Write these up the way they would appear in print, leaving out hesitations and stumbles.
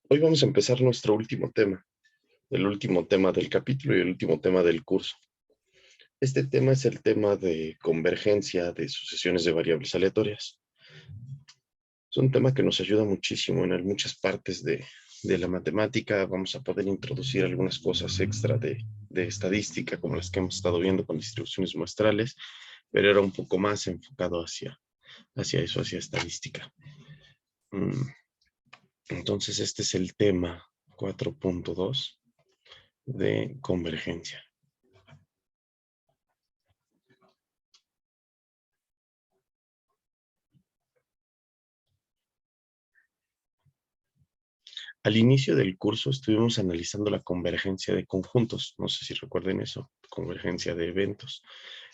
Hoy vamos a empezar nuestro último tema, el último tema del capítulo y el último tema del curso. Este tema es el tema de convergencia de sucesiones de variables aleatorias. Es un tema que nos ayuda muchísimo en muchas partes de la matemática. Vamos a poder introducir algunas cosas extra de estadística, como las que hemos estado viendo con distribuciones muestrales, pero era un poco más enfocado hacia eso, hacia estadística. Entonces, este es el tema 4.2 de convergencia. Al inicio del curso estuvimos analizando la convergencia de conjuntos. No sé si recuerden eso, convergencia de eventos.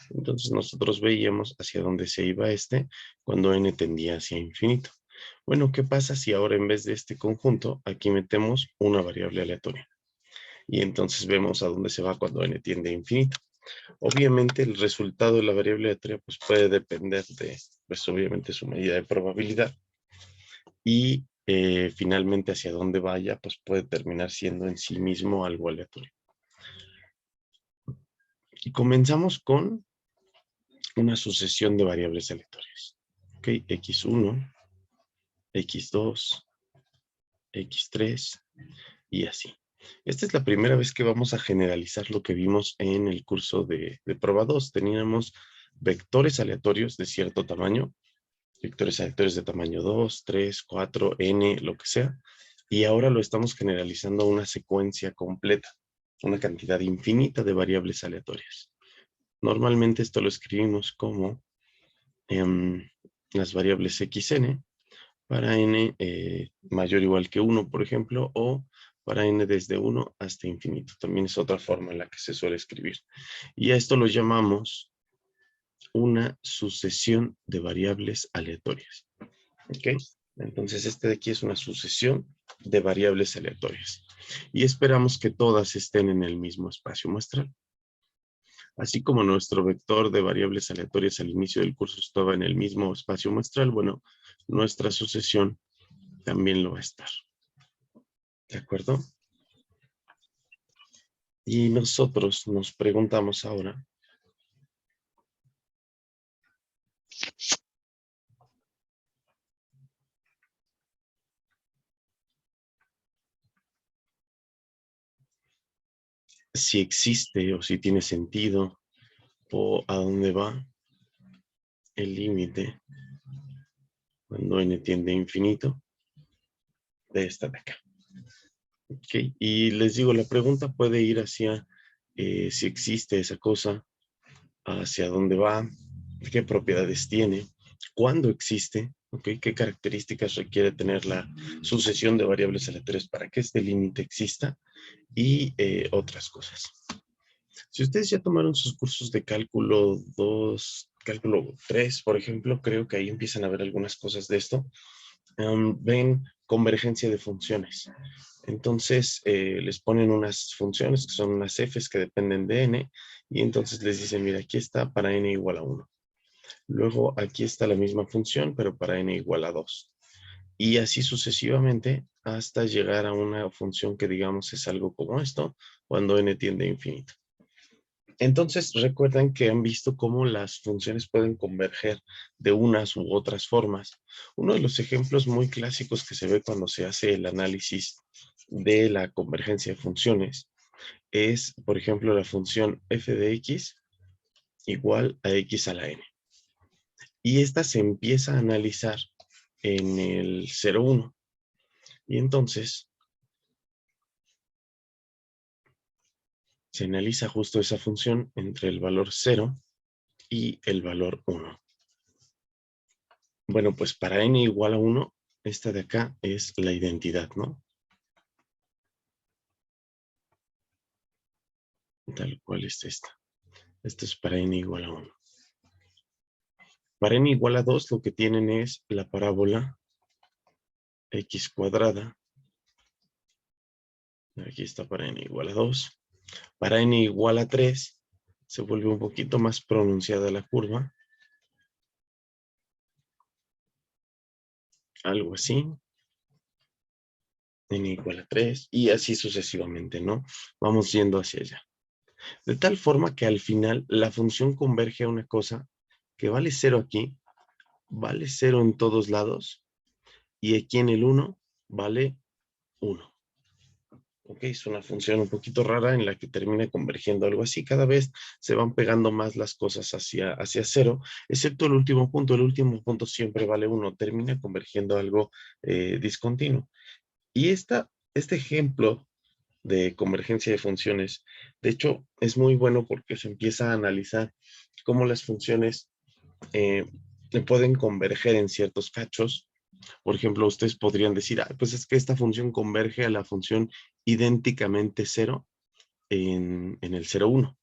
Entonces nosotros veíamos hacia dónde se iba cuando n tendía hacia infinito. Bueno, ¿qué pasa si ahora en vez de este conjunto aquí metemos una variable aleatoria? Y entonces vemos a dónde se va cuando n tiende a infinito. Obviamente el resultado de la variable aleatoria pues, puede depender de, pues obviamente su medida de probabilidad. Y finalmente hacia dónde vaya, pues puede terminar siendo en sí mismo algo aleatorio. Y comenzamos con una sucesión de variables aleatorias. Ok, x1, x2, x3 y así. Esta es la primera vez que vamos a generalizar lo que vimos en el curso de prueba 2. Teníamos vectores aleatorios de cierto tamaño, vectores aleatorios de tamaño 2, 3, 4, n, lo que sea. Y ahora lo estamos generalizando a una secuencia completa, una cantidad infinita de variables aleatorias. Normalmente esto lo escribimos como las variables xn para n mayor o igual que 1, por ejemplo, o para n desde 1 hasta infinito. También es otra forma en la que se suele escribir. Y a esto lo llamamos una sucesión de variables aleatorias. ¿Ok? Entonces, este de aquí es una sucesión de variables aleatorias. Y esperamos que todas estén en el mismo espacio muestral. Así como nuestro vector de variables aleatorias al inicio del curso estaba en el mismo espacio muestral, bueno, nuestra sucesión también lo va a estar. ¿De acuerdo? Y nosotros nos preguntamos ahora, si existe o si tiene sentido o a dónde va el límite cuando n tiende a infinito de esta de acá. Okay. Y les digo, la pregunta puede ir hacia si existe esa cosa, hacia dónde va, qué propiedades tiene, cuándo existe, okay, qué características requiere tener la sucesión de variables aleatorias para que este límite exista y otras cosas. Si ustedes ya tomaron sus cursos de cálculo 2, cálculo 3, por ejemplo, creo que ahí empiezan a ver algunas cosas de esto. Ven convergencia de funciones. Entonces, les ponen unas funciones que son unas f's que dependen de n, y entonces les dicen, mira, aquí está para n igual a 1. Luego aquí está la misma función, pero para n igual a 2. Y así sucesivamente hasta llegar a una función que digamos es algo como esto, cuando n tiende a infinito. Entonces, recuerdan que han visto cómo las funciones pueden converger de unas u otras formas. Uno de los ejemplos muy clásicos que se ve cuando se hace el análisis de la convergencia de funciones es, por ejemplo, la función f de x igual a x a la n. Y esta se empieza a analizar en el 0,1. Y entonces se analiza justo esa función entre el valor 0 y el valor 1. Bueno, pues para n igual a 1, esta de acá es la identidad, ¿no? Tal cual es esta. Esto es para n igual a 1. Para n igual a 2 lo que tienen es la parábola x cuadrada. Aquí está para n igual a 2. Para n igual a 3 se vuelve un poquito más pronunciada la curva. Algo así. n igual a 3 y así sucesivamente, ¿no? Vamos yendo hacia allá. De tal forma que al final la función converge a una cosa que vale 0 aquí, vale 0 en todos lados y aquí en el 1 vale 1. Ok, es una función un poquito rara en la que termina convergiendo algo así. Cada vez se van pegando más las cosas hacia 0, excepto el último punto. El último punto siempre vale 1. Termina convergiendo algo discontinuo. Y este ejemplo de convergencia de funciones, de hecho, es muy bueno porque se empieza a analizar cómo las funciones eh, pueden converger en ciertos cachos. Por ejemplo, ustedes podrían decir, ah, pues es que esta función converge a la función idénticamente 0 en el 0,1.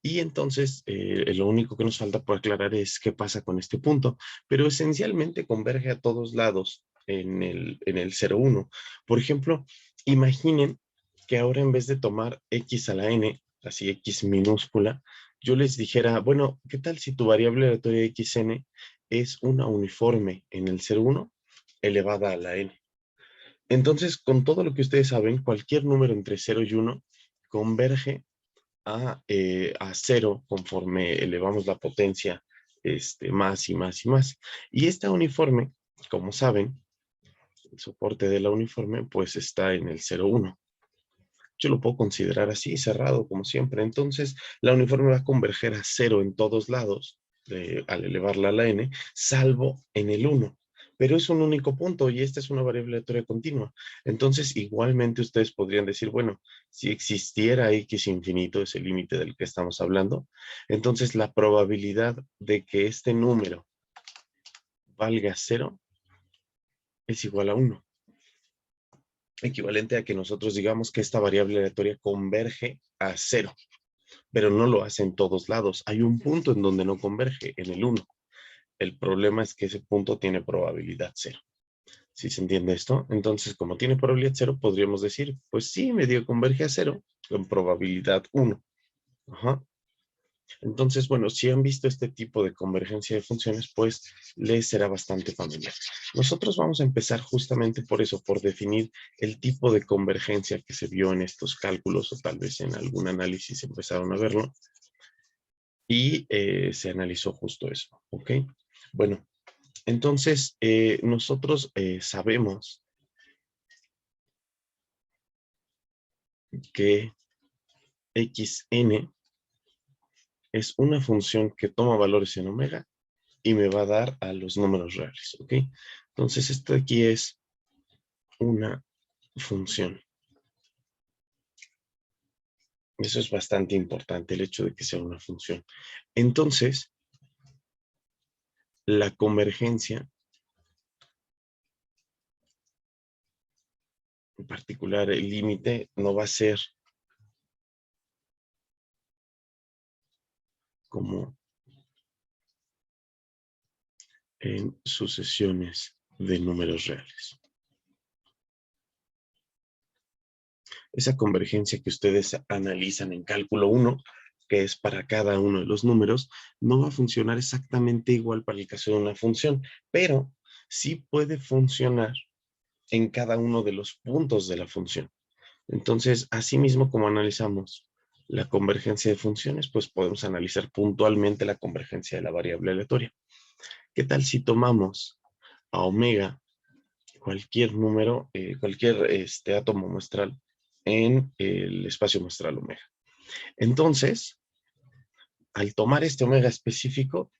Y entonces, lo único que nos falta por aclarar es qué pasa con este punto, pero esencialmente converge a todos lados en el 0,1. Por ejemplo, imaginen que ahora en vez de tomar x a la n, así x minúscula, yo les dijera, bueno, ¿qué tal si tu variable aleatoria xn es una uniforme en el 0,1 elevada a la n? Entonces, con todo lo que ustedes saben, cualquier número entre 0 y 1 converge a 0 conforme elevamos la potencia más y más y más. Y esta uniforme, como saben, el soporte de la uniforme pues está en el 0,1. Yo lo puedo considerar así, cerrado como siempre. Entonces, la uniforme va a converger a 0 en todos lados al elevarla a la n, salvo en el 1. Pero es un único punto y esta es una variable aleatoria continua. Entonces, igualmente ustedes podrían decir, bueno, si existiera x infinito, es el límite del que estamos hablando, entonces la probabilidad de que este número valga 0 es igual a 1. Equivalente a que nosotros digamos que esta variable aleatoria converge a 0, pero no lo hace en todos lados. Hay un punto en donde no converge, en el 1. El problema es que ese punto tiene probabilidad 0. ¿Sí se entiende esto? Entonces, como tiene probabilidad 0, podríamos decir, pues sí, medio converge a 0, con probabilidad 1. Ajá. Entonces, bueno, si han visto este tipo de convergencia de funciones, pues les será bastante familiar. Nosotros vamos a empezar justamente por eso, por definir el tipo de convergencia que se vio en estos cálculos o tal vez en algún análisis empezaron a verlo y se analizó justo eso, ¿ok? Bueno, entonces nosotros sabemos que xn es una función que toma valores en omega y me va a dar a los números reales, ¿ok? Entonces, esto aquí es una función. Eso es bastante importante, el hecho de que sea una función. Entonces, la convergencia, en particular el límite, no va a ser como en sucesiones de números reales. Esa convergencia que ustedes analizan en cálculo 1, que es para cada uno de los números, no va a funcionar exactamente igual para el caso de una función, pero sí puede funcionar en cada uno de los puntos de la función. Entonces, asimismo como analizamos la convergencia de funciones, pues podemos analizar puntualmente la convergencia de la variable aleatoria. ¿Qué tal si tomamos a omega cualquier número, cualquier átomo muestral en el espacio muestral omega? Entonces, al tomar este omega específico,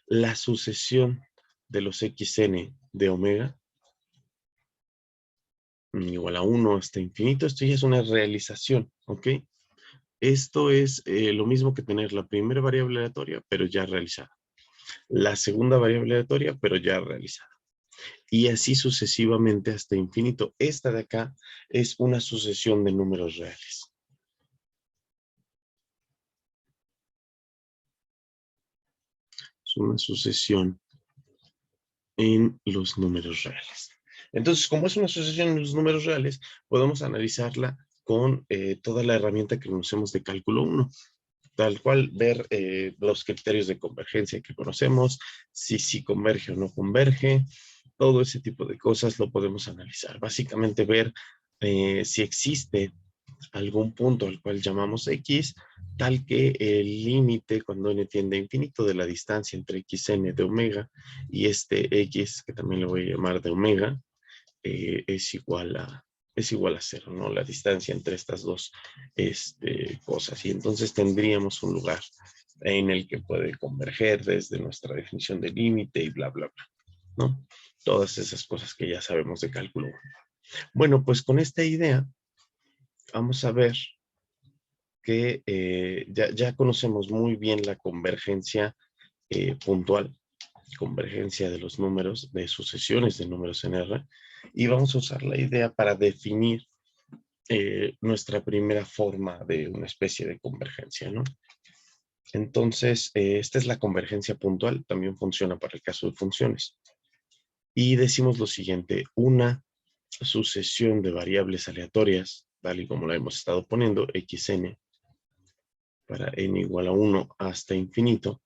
la sucesión de los xn de omega igual a 1 hasta infinito, esto ya es una realización, ¿ok? Esto es lo mismo que tener la primera variable aleatoria, pero ya realizada. La segunda variable aleatoria, pero ya realizada. Y así sucesivamente hasta infinito. Esta de acá es una sucesión de números reales. Es una sucesión en los números reales. Entonces, como es una sucesión en los números reales, podemos analizarla con toda la herramienta que conocemos de cálculo 1. Tal cual, ver los criterios de convergencia que conocemos, si converge o no converge, todo ese tipo de cosas lo podemos analizar. Básicamente ver si existe algún punto al cual llamamos X, tal que el límite cuando n tiende a infinito de la distancia entre xn de omega y este X, que también lo voy a llamar de omega, es igual a cero, ¿no? La distancia entre estas dos cosas. Y entonces tendríamos un lugar en el que puede converger desde nuestra definición de límite y bla, bla, bla, ¿no? Todas esas cosas que ya sabemos de cálculo. Bueno, pues con esta idea vamos a ver que ya conocemos muy bien la convergencia puntual, convergencia de los números, de sucesiones de números en R, y vamos a usar la idea para definir nuestra primera forma de una especie de convergencia, ¿no? Entonces, esta es la convergencia puntual, también funciona para el caso de funciones. Y decimos lo siguiente: una sucesión de variables aleatorias, tal y como la hemos estado poniendo, xn, para n igual a 1 hasta infinito,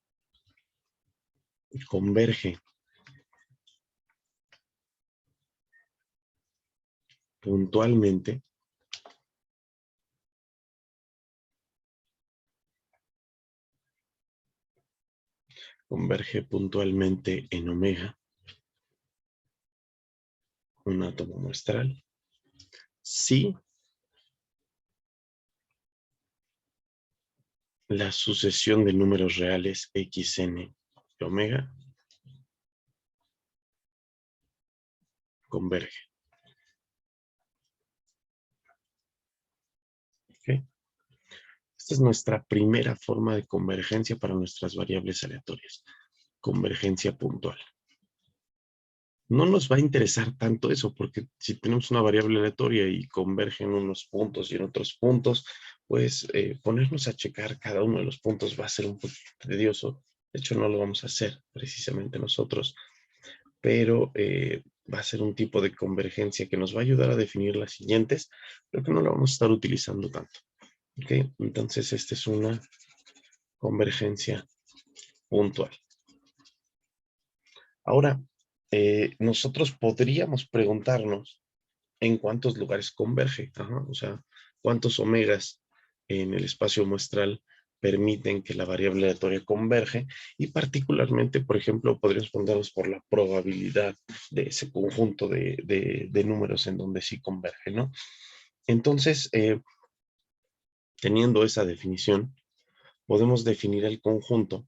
converge puntualmente en omega, un átomo muestral, si la sucesión de números reales xn de omega converge. ¿Okay? Esta es nuestra primera forma de convergencia para nuestras variables aleatorias. Convergencia puntual. No nos va a interesar tanto eso, porque si tenemos una variable aleatoria y converge en unos puntos y en otros puntos, pues ponernos a checar cada uno de los puntos va a ser un poco tedioso. De hecho, no lo vamos a hacer precisamente nosotros, pero va a ser un tipo de convergencia que nos va a ayudar a definir las siguientes, pero que no la vamos a estar utilizando tanto. ¿Okay? Entonces, esta es una convergencia puntual. Ahora, nosotros podríamos preguntarnos en cuántos lugares converge. Ajá, o sea, cuántos omegas en el espacio muestral permiten que la variable aleatoria converge, y particularmente, por ejemplo, podríamos preguntarnos por la probabilidad de ese conjunto de números en donde sí converge, ¿no? Entonces, teniendo esa definición, podemos definir el conjunto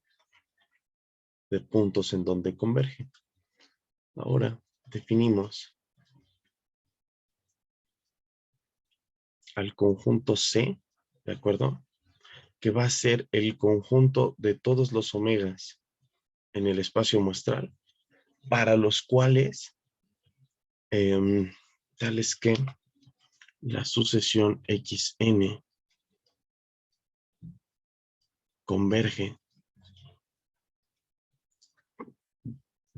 de puntos en donde converge. Ahora definimos al conjunto C, ¿de acuerdo? Que va a ser el conjunto de todos los omegas en el espacio muestral, para los cuales, tales que la sucesión xn converge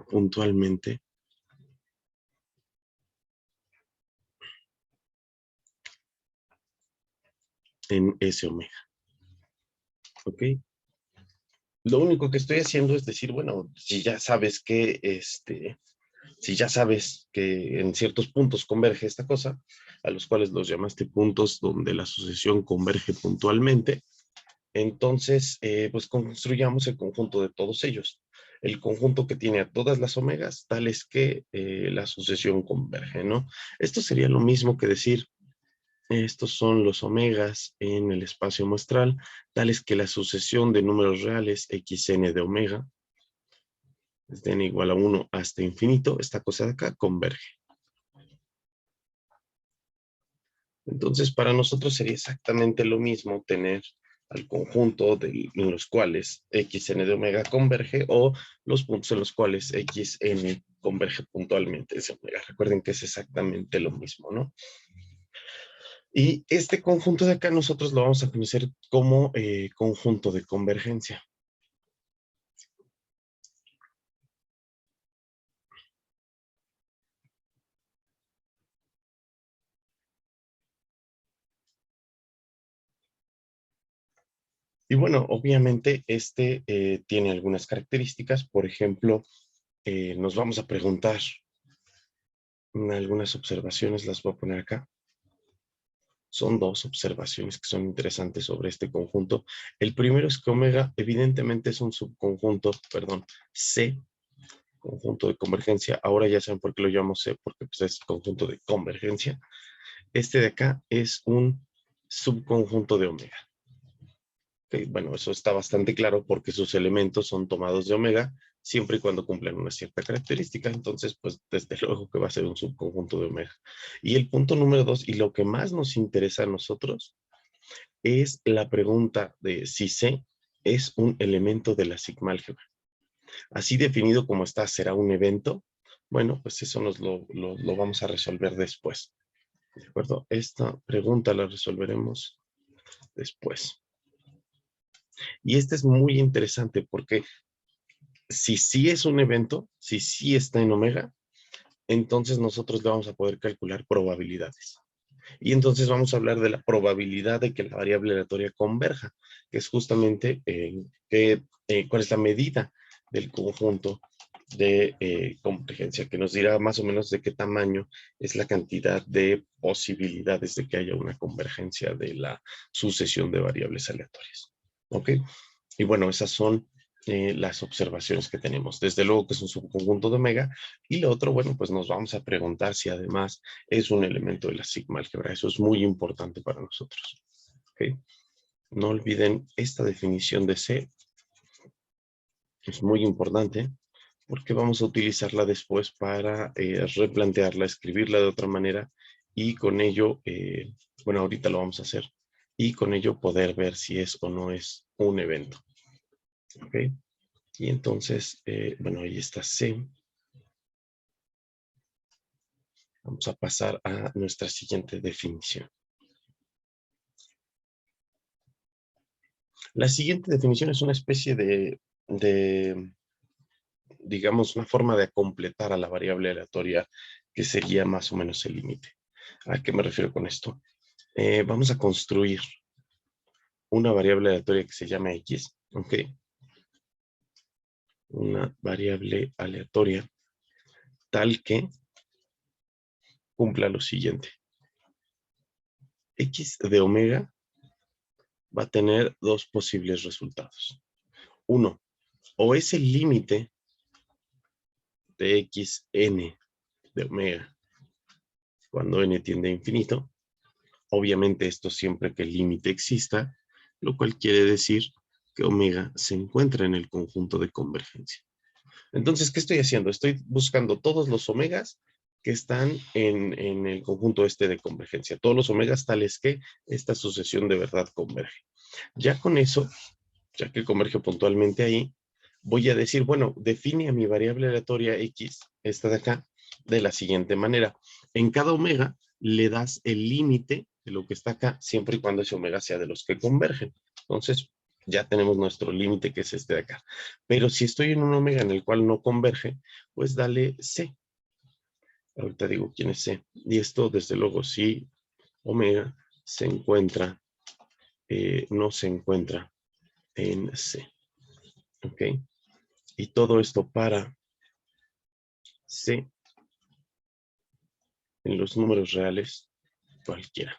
puntualmente en S omega. ¿Ok? Lo único que estoy haciendo es decir, bueno, si ya sabes que en ciertos puntos converge esta cosa, a los cuales los llamaste puntos donde la sucesión converge puntualmente, entonces pues construyamos el conjunto de todos ellos. El conjunto que tiene a todas las omegas, tales que la sucesión converge, ¿no? Esto sería lo mismo que decir, estos son los omegas en el espacio muestral, tales que la sucesión de números reales xn de omega, desde n igual a 1 hasta infinito, esta cosa de acá converge. Entonces, para nosotros sería exactamente lo mismo tener al conjunto en los cuales xn de omega converge, o los puntos en los cuales xn converge puntualmente de omega. Recuerden que es exactamente lo mismo, ¿no? Y este conjunto de acá nosotros lo vamos a conocer como conjunto de convergencia. Y bueno, obviamente tiene algunas características. Por ejemplo, nos vamos a preguntar algunas observaciones, las voy a poner acá. son dos observaciones que son interesantes sobre este conjunto. El primero es que omega evidentemente es un subconjunto, perdón, C, conjunto de convergencia. Ahora ya saben por qué lo llamo C, porque pues, es conjunto de convergencia. Este de acá es un subconjunto de omega. Okay, bueno, eso está bastante claro porque sus elementos son tomados de omega siempre y cuando cumplan una cierta característica. Entonces, pues desde luego que va a ser un subconjunto de omega. Y el punto número 2, y lo que más nos interesa a nosotros, es la pregunta de si C es un elemento de la sigma-álgebra. Así definido como está, ¿será un evento? Bueno, pues eso nos lo vamos a resolver después. ¿De acuerdo? Esta pregunta la resolveremos después. Y este es muy interesante porque si sí es un evento, si sí está en omega, entonces nosotros le vamos a poder calcular probabilidades. Y entonces vamos a hablar de la probabilidad de que la variable aleatoria converja, que es justamente cuál es la medida del conjunto de convergencia, que nos dirá más o menos de qué tamaño es la cantidad de posibilidades de que haya una convergencia de la sucesión de variables aleatorias. ¿Ok? Y bueno, esas son las observaciones que tenemos. Desde luego que es un subconjunto de omega. Y lo otro, bueno, pues nos vamos a preguntar si además es un elemento de la sigma álgebra. Eso es muy importante para nosotros. ¿Okay? No olviden esta definición de C. Es muy importante porque vamos a utilizarla después para replantearla, escribirla de otra manera y con ello, bueno, ahorita lo vamos a hacer, y con ello poder ver si es o no es un evento. ¿Ok? Y entonces, bueno, ahí está C. Vamos a pasar a nuestra siguiente definición. La siguiente definición es una especie de, digamos, una forma de completar a la variable aleatoria que sería más o menos el límite. ¿A qué me refiero con esto? Vamos a construir una variable aleatoria que se llama X, ¿ok? Una variable aleatoria tal que cumpla lo siguiente. X de omega va a tener dos posibles resultados. Uno, o es el límite de xn de omega cuando n tiende a infinito. Obviamente esto siempre que el límite exista, lo cual quiere decir que omega se encuentra en el conjunto de convergencia. Entonces, ¿qué estoy haciendo? Estoy buscando todos los omegas que están en el conjunto este de convergencia. Todos los omegas tales que esta sucesión de verdad converge. Ya con eso, ya que converge puntualmente ahí, voy a decir, bueno, define a mi variable aleatoria X, esta de acá, de la siguiente manera. En cada omega le das el límite de lo que está acá, siempre y cuando ese omega sea de los que convergen. Entonces, ya tenemos nuestro límite que es este de acá. Pero si estoy en un omega en el cual no converge, pues dale C. Ahorita digo quién es C. Y esto, desde luego, si omega se encuentra, no se encuentra en C. ¿Ok? Y todo esto para C en los números reales cualquiera.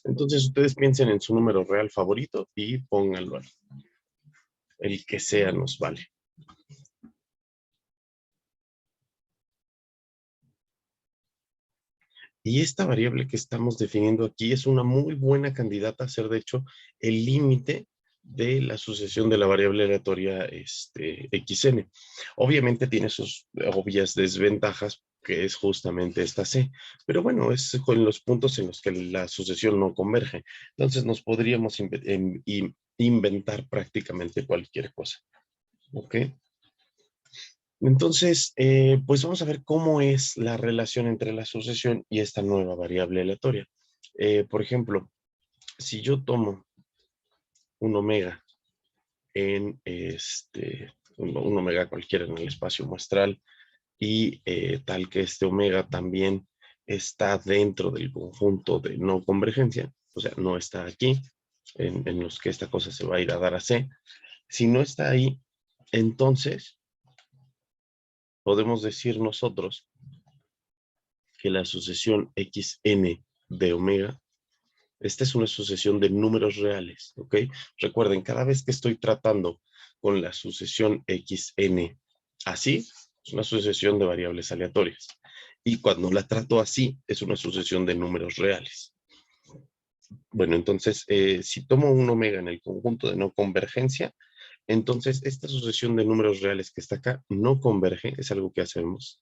Entonces ustedes piensen en su número real favorito y pónganlo ahí. El que sea nos vale. Y esta variable que estamos definiendo aquí es una muy buena candidata a ser, de hecho, el límite de la sucesión de la variable aleatoria xn. Obviamente tiene sus obvias desventajas, que es justamente esta C. Pero bueno, es con los puntos en los que la sucesión no converge. Entonces nos podríamos inventar prácticamente cualquier cosa. ¿Ok? Entonces, pues vamos a ver cómo es la relación entre la sucesión y esta nueva variable aleatoria. Por ejemplo, si yo tomo un omega en un omega cualquiera en el espacio muestral y tal que este omega también está dentro del conjunto de no convergencia, o sea, no está aquí, en los que esta cosa se va a ir a dar a C. Si no está ahí, entonces podemos decir nosotros que la sucesión xn de omega, esta es una sucesión de números reales, ¿ok? Recuerden, cada vez que estoy tratando con la sucesión xn así, es una sucesión de variables aleatorias. Y cuando la trato así, es una sucesión de números reales. Bueno, entonces, si tomo un omega en el conjunto de no convergencia, entonces esta sucesión de números reales que está acá no converge, es algo que hacemos.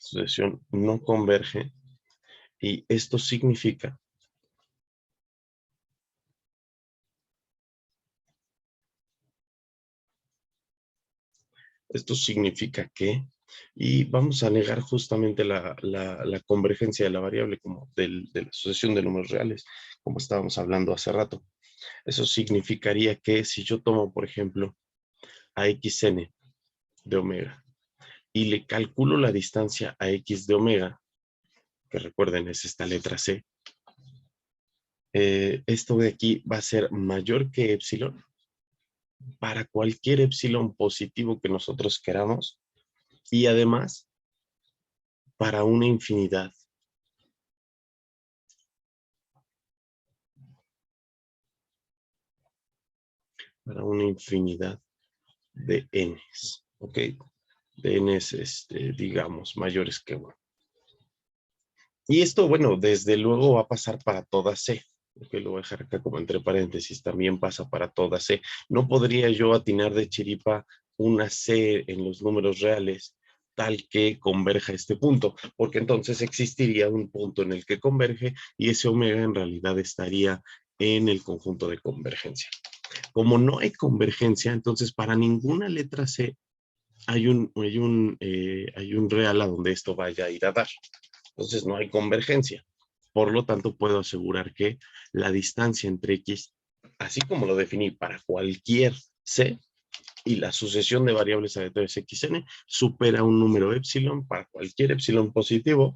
Sucesión no converge, y esto significa que, y vamos a negar justamente la convergencia de la variable como de la sucesión de números reales, como estábamos hablando hace rato. Eso significaría que si yo tomo, por ejemplo, a xn de omega y le calculo la distancia a x de omega, que recuerden es esta letra c, esto de aquí va a ser mayor que epsilon para cualquier epsilon positivo que nosotros queramos, y además para una infinidad. Para una infinidad de n's, ¿ok? De n's, digamos, mayores que 1. Y esto, bueno, desde luego va a pasar para toda C. Ok, lo voy a dejar acá como entre paréntesis, también pasa para toda C. No podría yo atinar de chiripa una C en los números reales tal que converja este punto, porque entonces existiría un punto en el que converge y ese omega en realidad estaría en el conjunto de convergencia. Como no hay convergencia, entonces para ninguna letra C hay un real a donde esto vaya a ir a dar. Entonces no hay convergencia. Por lo tanto, puedo asegurar que la distancia entre x, así como lo definí para cualquier c, y la sucesión de variables aleatorias xn, supera un número epsilon para cualquier epsilon positivo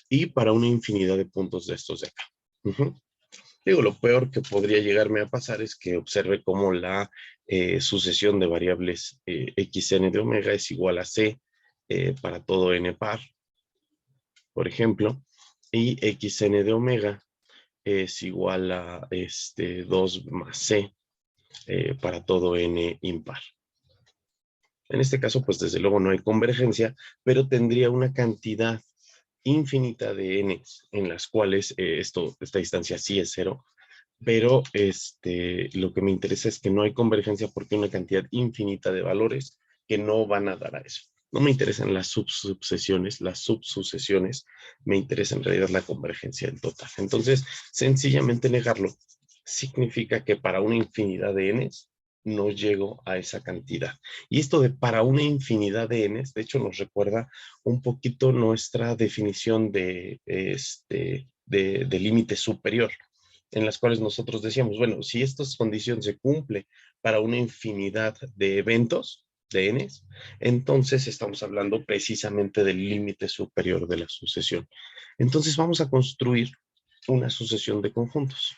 y para una infinidad de puntos de estos de acá. Digo, lo peor que podría llegarme a pasar es que observe cómo la sucesión de variables xn de omega es igual a c para todo n par, por ejemplo, y xn de omega es igual a 2 más c para todo n impar. En este caso, pues desde luego no hay convergencia, pero tendría una cantidad infinita de n en las cuales esta distancia sí es cero, pero lo que me interesa es que no hay convergencia porque hay una cantidad infinita de valores que no van a dar a eso. No me interesan las subsucesiones, me interesa en realidad la convergencia en total. Entonces, sencillamente negarlo significa que para una infinidad de n's no llego a esa cantidad. Y esto de para una infinidad de n's, de hecho, nos recuerda un poquito nuestra definición de límite superior, en las cuales nosotros decíamos, bueno, si esta condición se cumple para una infinidad de eventos, de n's, entonces estamos hablando precisamente del límite superior de la sucesión. Entonces vamos a construir una sucesión de conjuntos.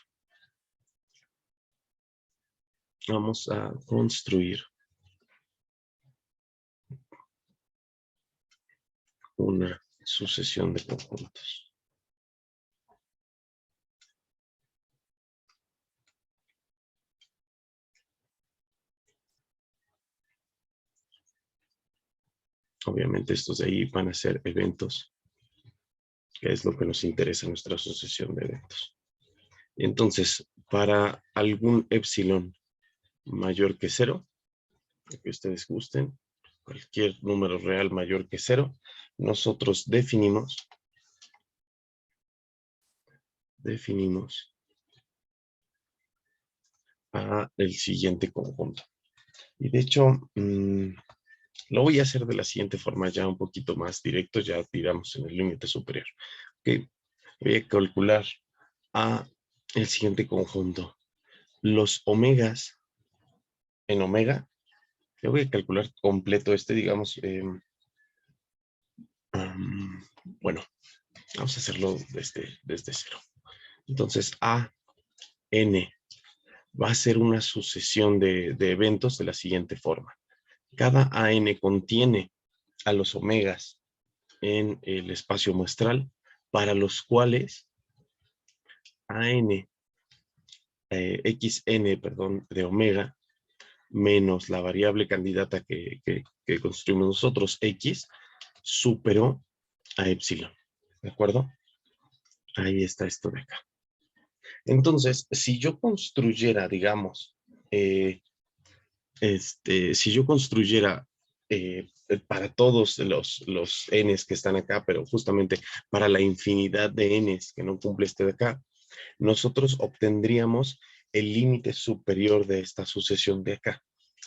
Vamos a construir una sucesión de conjuntos. Obviamente estos de ahí van a ser eventos, que es lo que nos interesa en nuestra sucesión de eventos. Entonces, para algún epsilon mayor que 0, que ustedes gusten, cualquier número real mayor que 0, nosotros definimos a el siguiente conjunto. Y de hecho, lo voy a hacer de la siguiente forma, ya un poquito más directo, ya tiramos en el límite superior. Okay. Voy a calcular a el siguiente conjunto. Los omegas en omega, le voy a calcular completo digamos, bueno, vamos a hacerlo desde 0. Entonces, a n va a ser una sucesión de eventos de la siguiente forma. Cada AN contiene a los omegas en el espacio muestral, para los cuales xn, perdón, de omega, menos la variable candidata que construimos nosotros, x, superó a epsilon. ¿De acuerdo? Ahí está esto de acá. Entonces, si yo construyera, digamos, si yo construyera para todos los n's que están acá, pero justamente para la infinidad de n's que no cumple este de acá, nosotros obtendríamos el límite superior de esta sucesión de acá.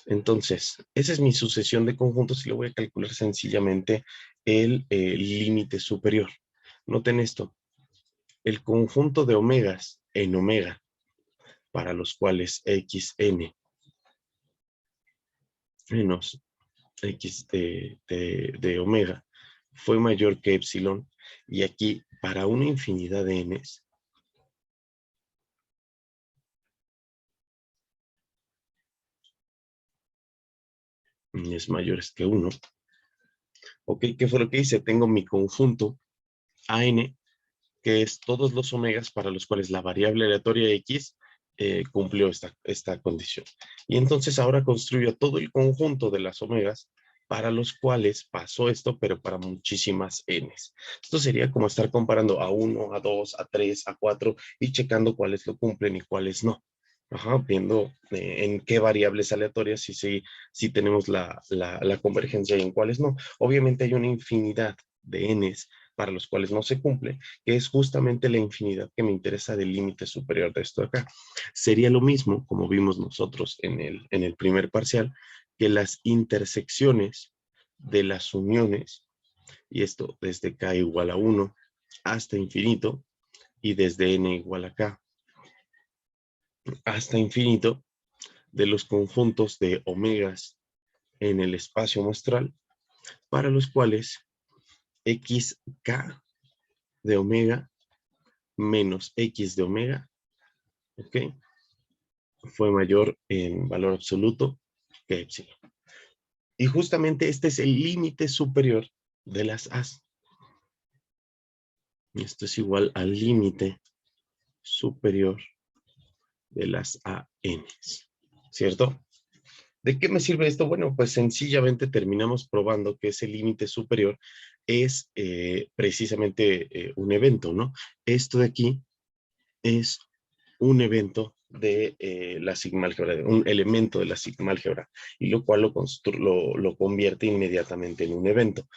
Entonces, esa es mi sucesión de conjuntos y le voy a calcular sencillamente el límite superior. Noten esto, el conjunto de omegas en omega, para los cuales xn menos x de omega fue mayor que epsilon, y aquí para una infinidad de n's, es mayores que 1. ¿Ok? ¿Qué fue lo que hice? Tengo mi conjunto AN, que es todos los omegas para los cuales la variable aleatoria x cumplió esta condición. Y entonces ahora construyo todo el conjunto de las omegas para los cuales pasó esto, pero para muchísimas n's. Esto sería como estar comparando a 1, a 2, a 3, a 4 y checando cuáles lo cumplen y cuáles no. Ajá, viendo en qué variables aleatorias si tenemos la convergencia y en cuáles no. Obviamente hay una infinidad de n's para los cuales no se cumple, que es justamente la infinidad que me interesa del límite superior de esto de acá. Sería lo mismo, como vimos nosotros en el primer parcial, que las intersecciones de las uniones, y esto desde k igual a 1 hasta infinito, y desde n igual a k hasta infinito, de los conjuntos de omegas en el espacio muestral, para los cuales xk de omega menos x de omega, ¿ok?, fue mayor en valor absoluto que epsilon. Y justamente este es el límite superior de las A's. Esto es igual al límite superior de las AN's, ¿cierto? ¿De qué me sirve esto? Bueno, pues sencillamente terminamos probando que ese límite superior es precisamente un evento, ¿no? Esto de aquí es un evento de la sigma-álgebra, un elemento de la sigma-álgebra, y lo cual lo convierte inmediatamente en un evento.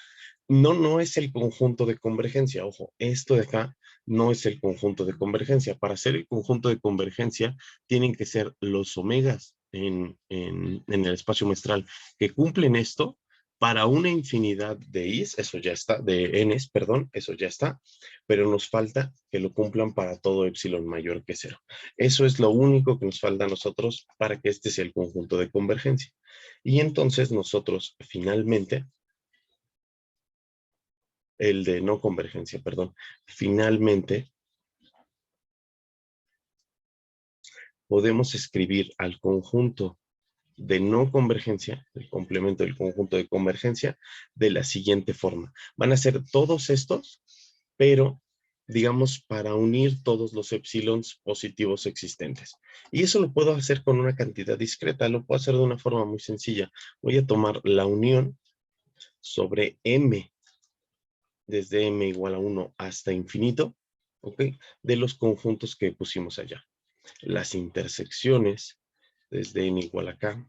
No es el conjunto de convergencia, ojo, esto de acá no es el conjunto de convergencia. Para ser el conjunto de convergencia tienen que ser los omegas en el espacio muestral que cumplen esto para una infinidad de i's, eso ya está, de n's, perdón, eso ya está, pero nos falta que lo cumplan para todo epsilon mayor que 0. Eso es lo único que nos falta a nosotros para que este sea el conjunto de convergencia. Y entonces nosotros finalmente, el de no convergencia, perdón, finalmente podemos escribir al conjunto de no convergencia, el complemento del conjunto de convergencia, de la siguiente forma. Van a ser todos estos, pero digamos para unir todos los epsilons positivos existentes. Y eso lo puedo hacer con una cantidad discreta, lo puedo hacer de una forma muy sencilla. Voy a tomar la unión sobre m, desde m igual a 1 hasta infinito, ¿ok?, de los conjuntos que pusimos allá. Las intersecciones desde n igual a k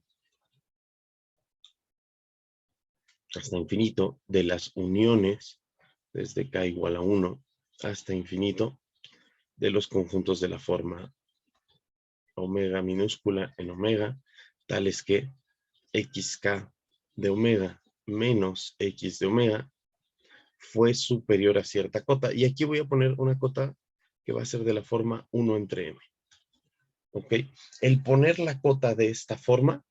hasta infinito de las uniones desde k igual a 1 hasta infinito de los conjuntos de la forma omega minúscula en omega, tales que xk de omega menos x de omega fue superior a cierta cota. Y aquí voy a poner una cota que va a ser de la forma 1 entre m. ¿Ok? El poner la cota de esta forma,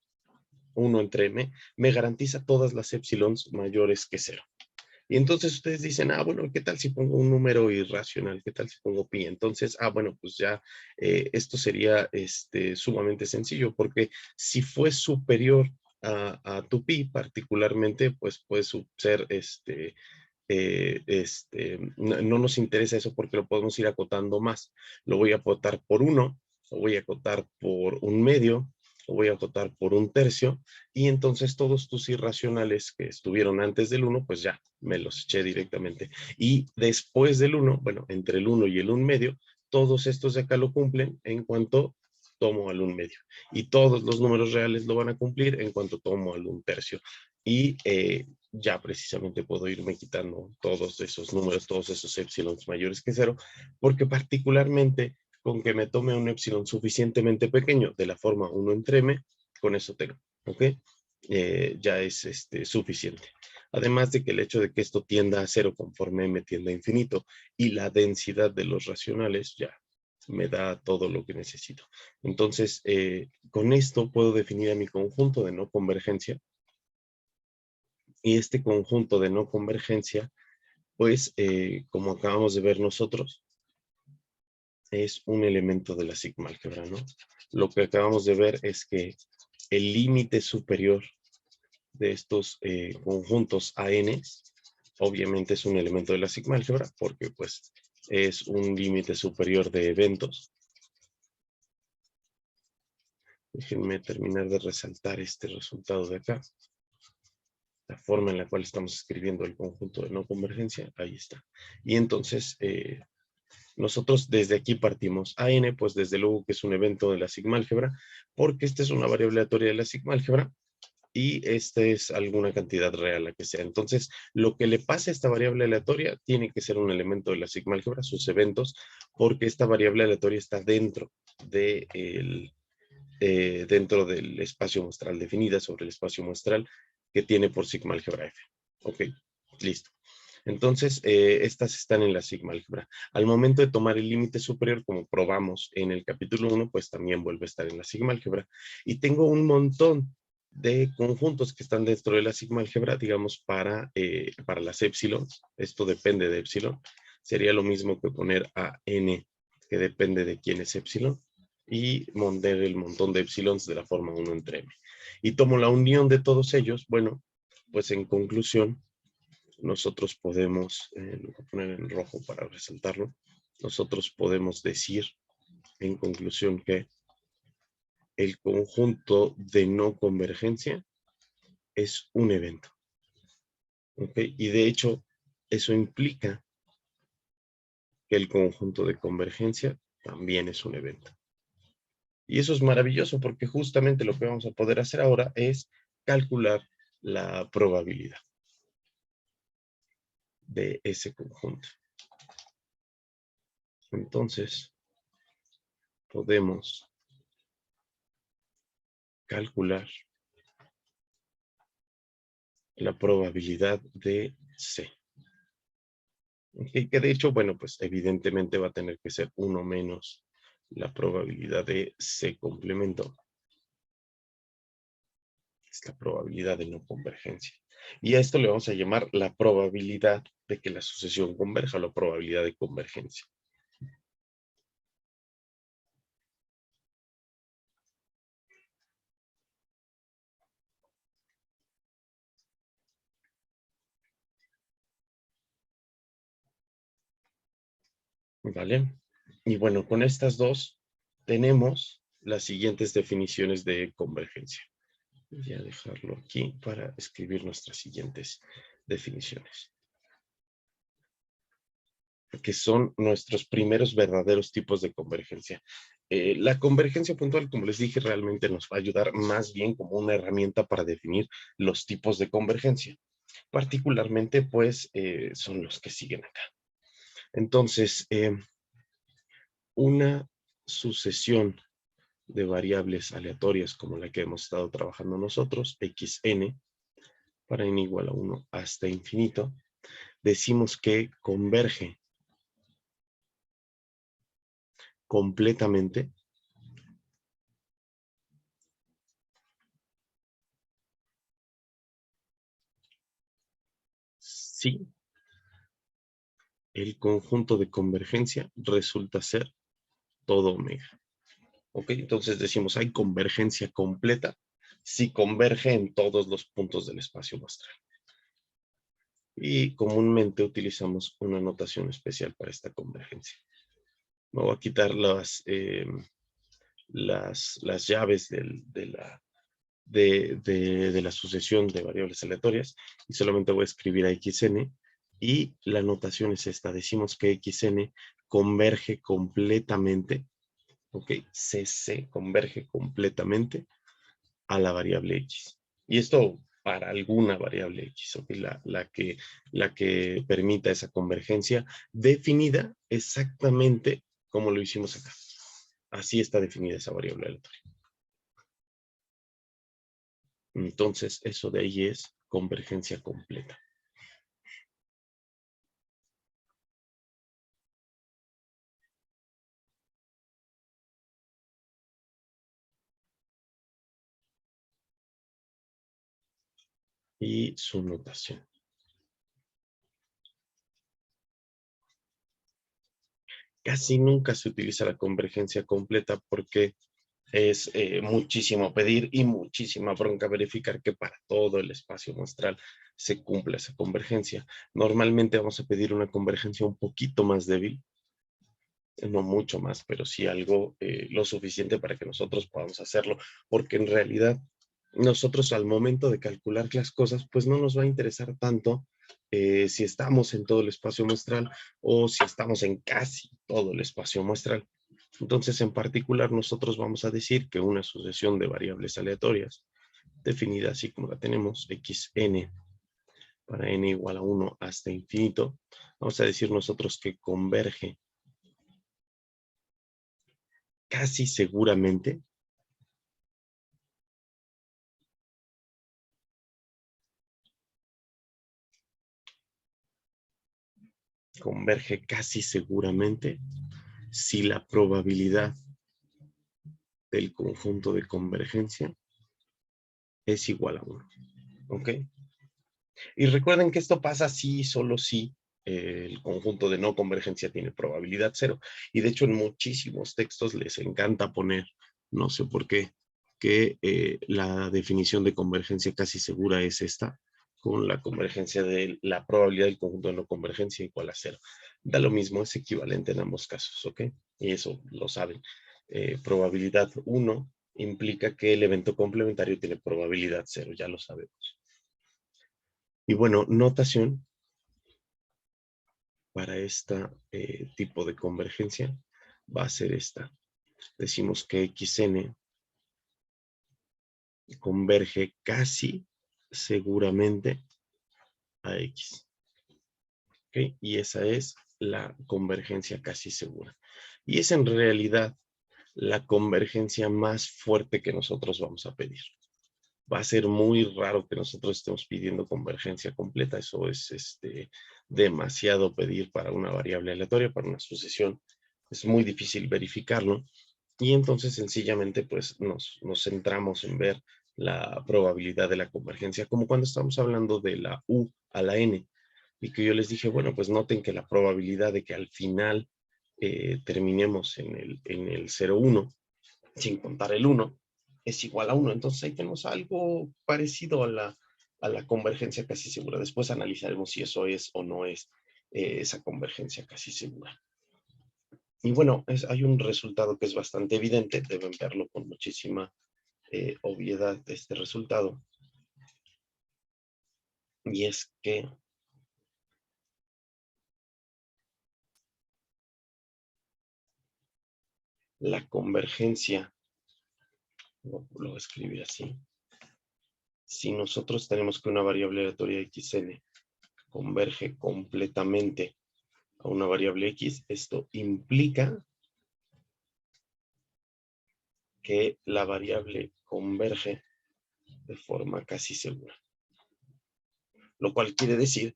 1 entre m, me garantiza todas las epsilons mayores que 0. Y entonces ustedes dicen, bueno, ¿qué tal si pongo un número irracional? ¿Qué tal si pongo pi? Entonces, bueno, pues ya esto sería sumamente sencillo, porque si fue superior a tu pi particularmente, pues puede ser no nos interesa eso porque lo podemos ir acotando más. Lo voy a acotar por 1, lo voy a acotar por 1/2, lo voy a acotar por 1/3, y entonces todos tus irracionales que estuvieron antes del 1, pues ya me los eché directamente. Y después del 1, bueno, entre el 1 y el 1/2, todos estos de acá lo cumplen en cuanto tomo al 1/2. Y todos los números reales lo van a cumplir en cuanto tomo al 1/3. Y ya precisamente puedo irme quitando todos esos números, todos esos épsilons mayores que 0, porque particularmente con que me tome un épsilon suficientemente pequeño, de la forma 1/m, con eso tengo, ¿ok? Ya es suficiente. Además de que el hecho de que esto tienda a 0 conforme m tiende a infinito, y la densidad de los racionales ya me da todo lo que necesito. Entonces, con esto puedo definir a mi conjunto de no convergencia, y este conjunto de no convergencia, pues, como acabamos de ver nosotros, es un elemento de la sigma álgebra, ¿no? Lo que acabamos de ver es que el límite superior de estos conjuntos AN, obviamente es un elemento de la sigma álgebra, porque pues es un límite superior de eventos. Déjenme terminar de resaltar este resultado de acá. La forma en la cual estamos escribiendo el conjunto de no convergencia, ahí está. Y entonces, nosotros desde aquí partimos. AN, pues desde luego que es un evento de la sigma álgebra, porque esta es una variable aleatoria de la sigma álgebra, y esta es alguna cantidad real, la que sea. Entonces, lo que le pase a esta variable aleatoria tiene que ser un elemento de la sigma álgebra, sus eventos, porque esta variable aleatoria está dentro dentro del espacio muestral, definida sobre el espacio muestral que tiene por sigma álgebra F. Ok, listo. Entonces, estas están en la sigma álgebra. Al momento de tomar el límite superior, como probamos en el capítulo 1, pues también vuelve a estar en la sigma álgebra. Y tengo un montón de conjuntos que están dentro de la sigma álgebra, digamos, para las épsilons. Esto depende de épsilon. Sería lo mismo que poner a n, que depende de quién es épsilon, y montar el montón de épsilons de la forma 1/m. Y tomo la unión de todos ellos. Bueno, pues en conclusión, nosotros podemos, lo voy a poner en rojo para resaltarlo, nosotros podemos decir en conclusión que el conjunto de no convergencia es un evento. ¿Ok? Y de hecho, eso implica que el conjunto de convergencia también es un evento. Y eso es maravilloso porque justamente lo que vamos a poder hacer ahora es calcular la probabilidad de ese conjunto. Entonces, podemos calcular la probabilidad de C. Okay, que de hecho, bueno, pues evidentemente va a tener que ser 1 menos la probabilidad de C complemento. Es la probabilidad de no convergencia. Y a esto le vamos a llamar la probabilidad de que la sucesión converja, la probabilidad de convergencia. ¿Vale? Y bueno, con estas dos tenemos las siguientes definiciones de convergencia. Voy a dejarlo aquí para escribir nuestras siguientes definiciones, que son nuestros primeros verdaderos tipos de convergencia. La convergencia puntual, como les dije, realmente nos va a ayudar más bien como una herramienta para definir los tipos de convergencia. Particularmente, pues, son los que siguen acá. Entonces, una sucesión de variables aleatorias como la que hemos estado trabajando nosotros, xn, para n igual a 1 hasta infinito, decimos que converge completamente si el conjunto de convergencia resulta ser todo omega. ¿Ok? Entonces decimos, hay convergencia completa si converge en todos los puntos del espacio muestral. Y comúnmente utilizamos una notación especial para esta convergencia. Me voy a quitar las llaves de la sucesión de variables aleatorias y solamente voy a escribir a xn, y la notación es esta. Decimos que xn converge completamente, ok, cc converge completamente a la variable x. Y esto para alguna variable x, ok, la que permita esa convergencia definida exactamente como lo hicimos acá. Así está definida esa variable aleatoria. Entonces, eso de ahí es convergencia completa. Y su notación. Casi nunca se utiliza la convergencia completa porque es muchísimo pedir y muchísima bronca verificar que para todo el espacio muestral se cumpla esa convergencia. Normalmente vamos a pedir una convergencia un poquito más débil, no mucho más, pero sí algo lo suficiente para que nosotros podamos hacerlo, porque en realidad nosotros al momento de calcular las cosas, pues no nos va a interesar tanto si estamos en todo el espacio muestral o si estamos en casi todo el espacio muestral. Entonces, en particular, nosotros vamos a decir que una sucesión de variables aleatorias, definida así como la tenemos, xn, para n igual a 1 hasta infinito, vamos a decir nosotros que converge casi seguramente si la probabilidad del conjunto de convergencia es igual a 1. ¿Ok? Y recuerden que esto pasa si, solo si el conjunto de no convergencia tiene probabilidad 0. Y de hecho en muchísimos textos les encanta poner, no sé por qué, que la definición de convergencia casi segura es esta, con la convergencia de la probabilidad del conjunto de no convergencia igual a 0. Da lo mismo, es equivalente en ambos casos, ¿ok? Y eso lo saben. Probabilidad 1 implica que el evento complementario tiene probabilidad 0, ya lo sabemos. Y bueno, notación para este tipo de convergencia va a ser esta. Decimos que xn converge casi seguramente a x. ¿Okay? Y esa es la convergencia casi segura. Y es en realidad la convergencia más fuerte que nosotros vamos a pedir. Va a ser muy raro que nosotros estemos pidiendo convergencia completa. Eso es demasiado pedir para una variable aleatoria, para una sucesión. Es muy difícil verificarlo. Y entonces sencillamente pues nos centramos en ver la probabilidad de la convergencia, como cuando estamos hablando de la U a la N. Y que yo les dije, bueno, pues noten que la probabilidad de que al final terminemos en el 0,1, sin contar el 1, es igual a 1. Entonces ahí tenemos algo parecido a la convergencia casi segura. Después analizaremos si eso es o no es esa convergencia casi segura. Y bueno, hay un resultado que es bastante evidente, deben verlo con muchísima obviedad este resultado. Y es que la convergencia, lo voy a escribir así, si nosotros tenemos que una variable aleatoria xn converge completamente a una variable x, esto implica que la variable converge de forma casi segura. Lo cual quiere decir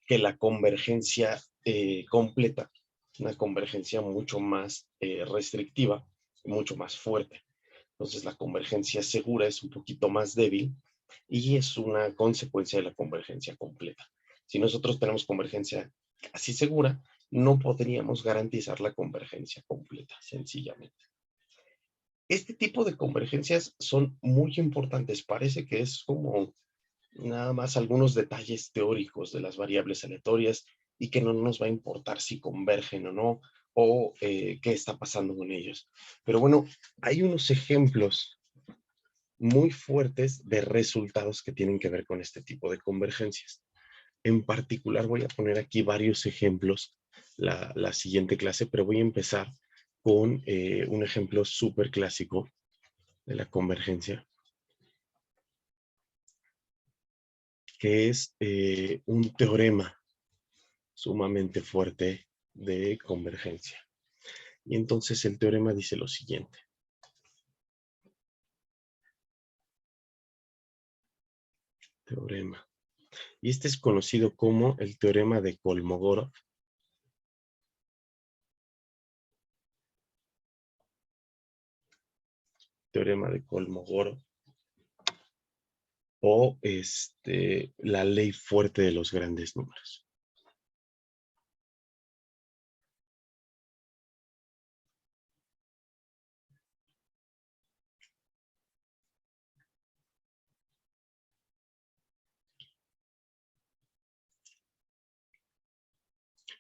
que la convergencia completa, una convergencia mucho más restrictiva, mucho más fuerte. Entonces la convergencia segura es un poquito más débil y es una consecuencia de la convergencia completa. Si nosotros tenemos convergencia casi segura, no podríamos garantizar la convergencia completa, sencillamente. Este tipo de convergencias son muy importantes. Parece que es como nada más algunos detalles teóricos de las variables aleatorias y que no nos va a importar si convergen o no, o qué está pasando con ellos. Pero bueno, hay unos ejemplos muy fuertes de resultados que tienen que ver con este tipo de convergencias. En particular voy a poner aquí varios ejemplos la siguiente clase, pero voy a empezar con un ejemplo súper clásico de la convergencia, que es un teorema sumamente fuerte de convergencia. Y entonces el teorema dice lo siguiente. Teorema. Y este es conocido como el teorema de Kolmogorov. Teorema de Kolmogorov. O la ley fuerte de los grandes números.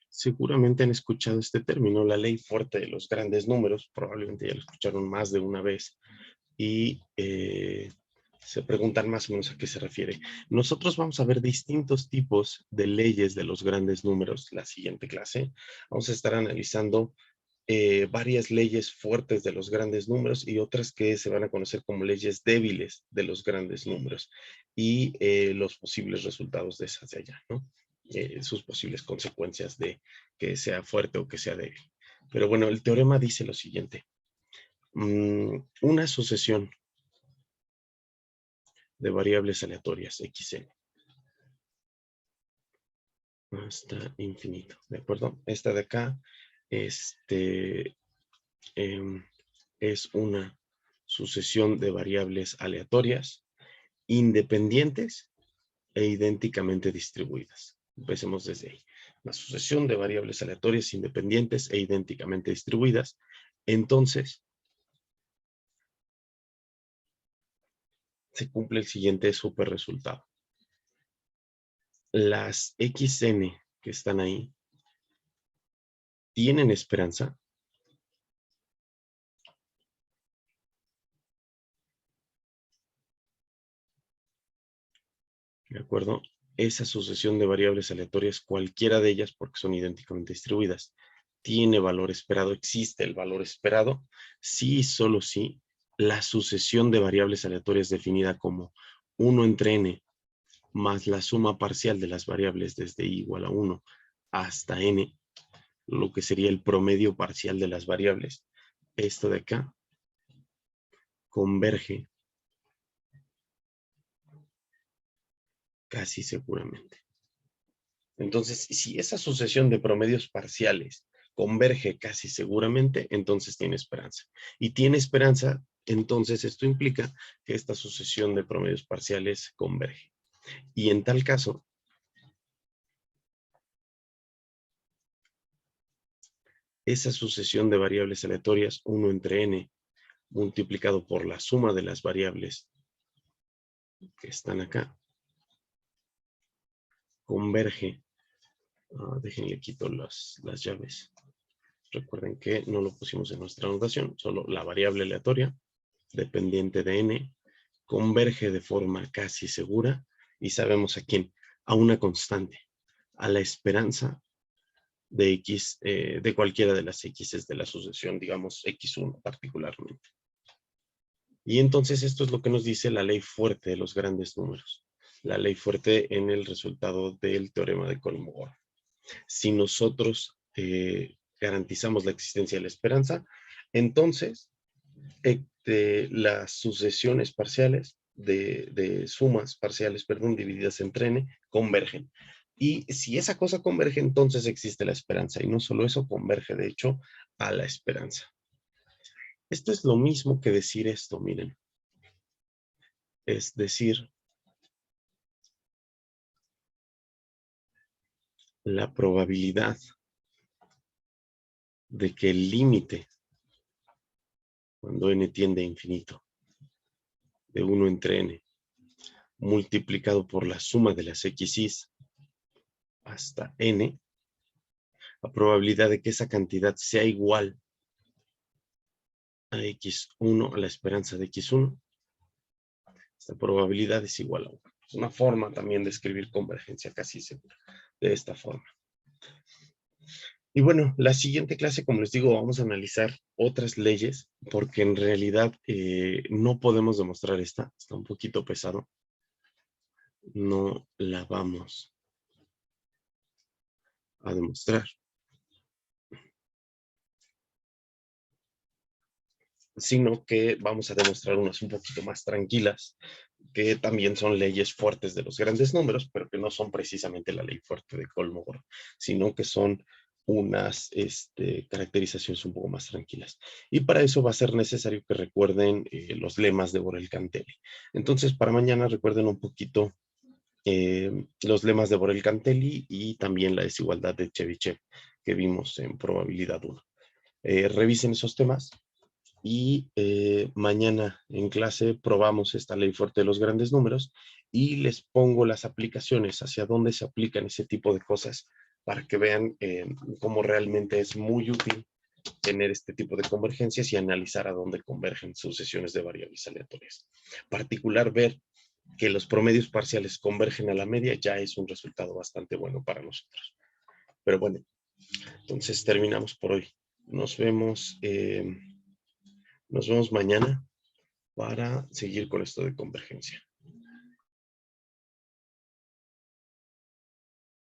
Seguramente han escuchado este término, la ley fuerte de los grandes números, probablemente ya lo escucharon más de una vez y se preguntan más o menos a qué se refiere. Nosotros vamos a ver distintos tipos de leyes de los grandes números la siguiente clase. Vamos a estar analizando varias leyes fuertes de los grandes números y otras que se van a conocer como leyes débiles de los grandes números y los posibles resultados de esas de allá, ¿no? Sus posibles consecuencias de que sea fuerte o que sea débil. Pero bueno, el teorema dice lo siguiente. Una sucesión de variables aleatorias, xn, hasta infinito, ¿de acuerdo? Esta de acá, es una sucesión de variables aleatorias independientes e idénticamente distribuidas. Empecemos desde ahí. La sucesión de variables aleatorias independientes e idénticamente distribuidas. Entonces, se cumple el siguiente super resultado. Las xn que están ahí tienen esperanza. ¿De acuerdo? Esa sucesión de variables aleatorias, cualquiera de ellas, porque son idénticamente distribuidas, tiene valor esperado, existe el valor esperado, sí y solo si la sucesión de variables aleatorias definida como 1 entre n más la suma parcial de las variables desde i igual a 1 hasta n, lo que sería el promedio parcial de las variables, esto de acá, converge casi seguramente. Entonces, si esa sucesión de promedios parciales converge casi seguramente, entonces tiene esperanza. Y tiene esperanza, entonces esto implica que esta sucesión de promedios parciales converge. Y en tal caso, esa sucesión de variables aleatorias, 1 entre n, multiplicado por la suma de las variables que están acá, converge. Déjenle quito las llaves. Recuerden que no lo pusimos en nuestra anotación, solo la variable aleatoria dependiente de n converge de forma casi segura y sabemos a quién, a una constante, a la esperanza de x, de cualquiera de las x's de la sucesión, digamos x1 particularmente. Y entonces esto es lo que nos dice la ley fuerte de los grandes números, la ley fuerte en el resultado del teorema de Kolmogorov. Si nosotros garantizamos la existencia de la esperanza, entonces las sucesiones parciales de sumas parciales, perdón, divididas entre n, convergen. Y si esa cosa converge, entonces existe la esperanza. Y no solo eso, converge, de hecho, a la esperanza. Esto es lo mismo que decir esto, miren. Es decir, la probabilidad de que el límite, cuando n tiende a infinito, de 1 entre n, multiplicado por la suma de las xy's hasta n, la probabilidad de que esa cantidad sea igual a x1, a la esperanza de x1, esta probabilidad es igual a 1. Es una forma también de escribir convergencia casi segura, de esta forma. Y bueno, la siguiente clase, como les digo, vamos a analizar otras leyes, porque en realidad no podemos demostrar esta, está un poquito pesado. No la vamos a demostrar, sino que vamos a demostrar unas un poquito más tranquilas, que también son leyes fuertes de los grandes números, pero que no son precisamente la ley fuerte de Kolmogorov, sino que son unas caracterizaciones un poco más tranquilas. Y para eso va a ser necesario que recuerden los lemas de Borel-Cantelli. Entonces, para mañana recuerden un poquito los lemas de Borel-Cantelli y también la desigualdad de Chebyshev que vimos en probabilidad 1. Revisen esos temas y mañana en clase probamos esta ley fuerte de los grandes números y les pongo las aplicaciones, hacia dónde se aplican ese tipo de cosas para que vean cómo realmente es muy útil tener este tipo de convergencias y analizar a dónde convergen sucesiones de variables aleatorias. Particular, ver que los promedios parciales convergen a la media ya es un resultado bastante bueno para nosotros. Pero bueno, entonces terminamos por hoy. Nos vemos mañana para seguir con esto de convergencia.